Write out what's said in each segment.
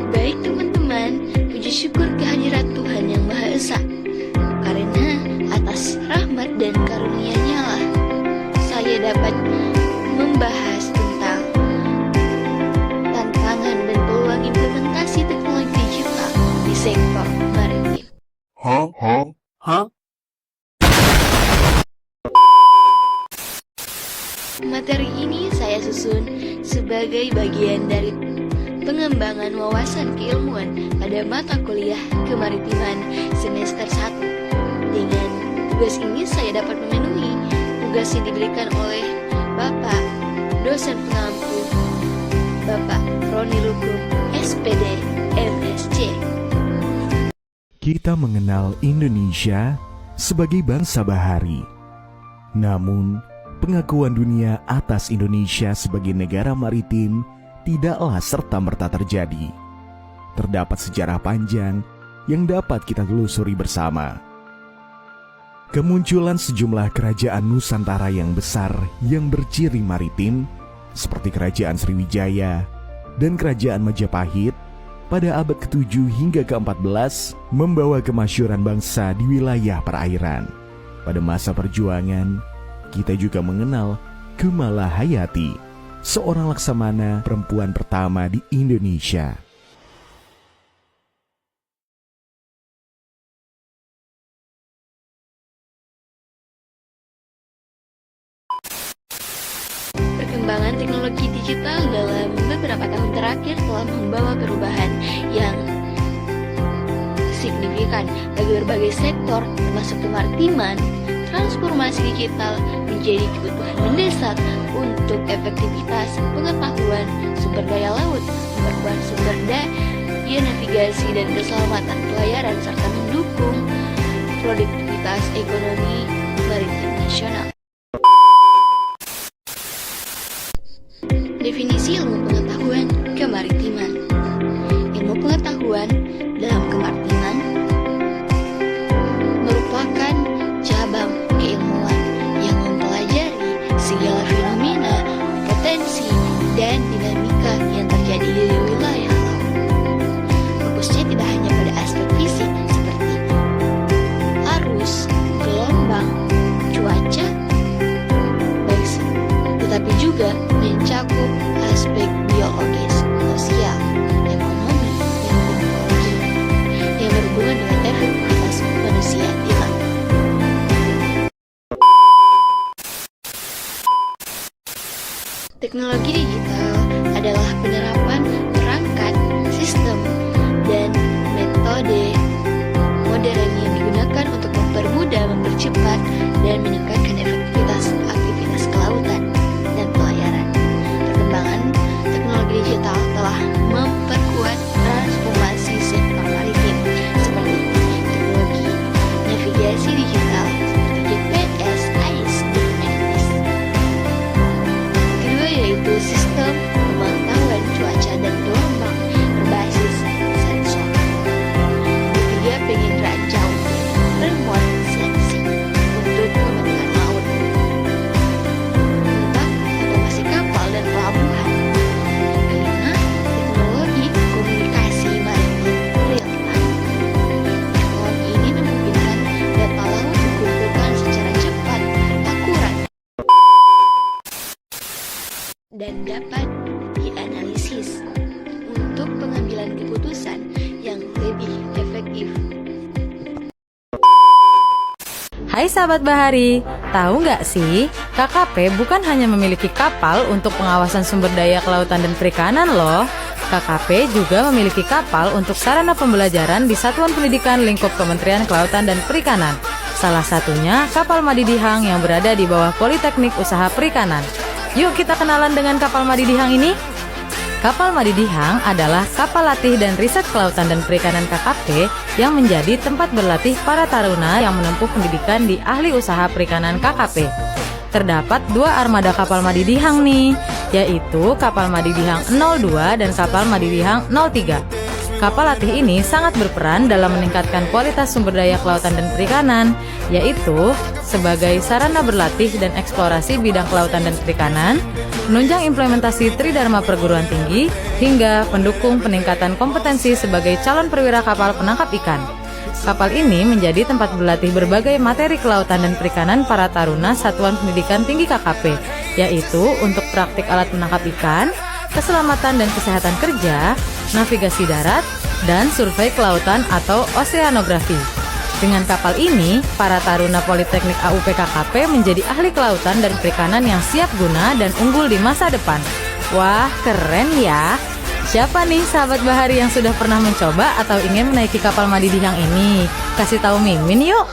Baik teman-teman, puji syukur kehadirat Tuhan Yang Maha Esa. Karena atas rahmat dan karunia-Nya lah saya dapat membahas tentang tantangan dan peluang implementasi teknologi digital di sektor maritim. Materi ini saya susun sebagai bagian dari pengembangan wawasan keilmuan pada mata kuliah kemaritiman semester 1. Dengan tugas ini saya dapat memenuhi tugas yang diberikan oleh Bapak dosen pengampu Bapak Roni Lukum, SPD, MSc. Kita mengenal Indonesia sebagai bangsa bahari. Namun, pengakuan dunia atas Indonesia sebagai negara maritim tidaklah serta-merta terjadi. Terdapat sejarah panjang yang dapat kita telusuri bersama. Kemunculan sejumlah kerajaan Nusantara yang besar yang berciri maritim, seperti Kerajaan Sriwijaya dan Kerajaan Majapahit, pada abad ke-7 hingga ke-14 membawa kemasyhuran bangsa di wilayah perairan. Pada masa perjuangan, kita juga mengenal Kemala Hayati, seorang laksamana perempuan pertama di Indonesia. Perkembangan teknologi digital dalam beberapa tahun terakhir telah membawa perubahan yang signifikan bagi berbagai sektor, termasuk kemaritiman. Transformasi digital menjadi kebutuhan mendesak untuk efektivitas pengetahuan sumber daya laut, memperkuat sumber daya navigasi dan keselamatan pelayaran, serta mendukung produktivitas ekonomi maritim nasional. Definisi ilmu pengetahuan kemaritiman. Ilmu pengetahuan dalam kemaritiman merupakan cabang keilmuan yang mempelajari segala fenomena, potensi, dan dinamika yang terjadi di wilayah laut. Fokusnya tidak hanya pada aspek fisik seperti arus, gelombang, cuaca, tetapi juga mencakup aspek biologis, sosial, ekonomi, dan teknologi yang berhubungan dengan efektivitas manusia di laut. Teknologi digital adalah penerapan perangkat, sistem, dan metode modern yang digunakan untuk mempermudah, mempercepat, dan meningkatkan efektivitas aktivitas kelautan dan pelayaran. Perkembangan teknologi digital telah memperkuat transformasi sektor maritim seperti teknologi navigasi digital seperti GPS, AIS, dan MNIS. Kedua yaitu sistem pemantauan cuaca dan gelombang berbasis sensor. Ketiga, penginderaan jauh, remote sensing, untuk memegang dan dapat dianalisis untuk pengambilan keputusan yang lebih efektif. Hai sahabat Bahari, tahu nggak sih, KKP bukan hanya memiliki kapal untuk pengawasan sumber daya kelautan dan perikanan loh. KKP juga memiliki kapal untuk sarana pembelajaran di Satuan Pendidikan Lingkup Kementerian Kelautan dan Perikanan. Salah satunya kapal Madidihang yang berada di bawah Politeknik Usaha Perikanan. Yuk kita kenalan dengan kapal Madidihang ini. Kapal Madidihang adalah kapal latih dan riset kelautan dan perikanan KKP yang menjadi tempat berlatih para taruna yang menempuh pendidikan di Ahli Usaha Perikanan KKP. Terdapat 2 armada kapal Madidihang nih, yaitu kapal Madidihang 02 dan kapal Madidihang 03. Kapal latih ini sangat berperan dalam meningkatkan kualitas sumber daya kelautan dan perikanan, yaitu sebagai sarana berlatih dan eksplorasi bidang kelautan dan perikanan, menunjang implementasi Tridharma perguruan tinggi, hingga pendukung peningkatan kompetensi sebagai calon perwira kapal penangkap ikan. Kapal ini menjadi tempat berlatih berbagai materi kelautan dan perikanan para taruna Satuan Pendidikan Tinggi KKP, yaitu untuk praktik alat menangkap ikan, keselamatan dan kesehatan kerja, navigasi darat, dan survei kelautan atau oseanografi. Dengan kapal ini, para taruna Politeknik AUP KKP menjadi ahli kelautan dan perikanan yang siap guna dan unggul di masa depan. Wah, keren ya! Siapa nih sahabat Bahari yang sudah pernah mencoba atau ingin menaiki kapal Madidihang ini? Kasih tahu Mimin yuk!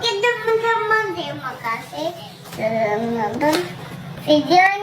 Oke teman-teman, terima kasih sudah menonton video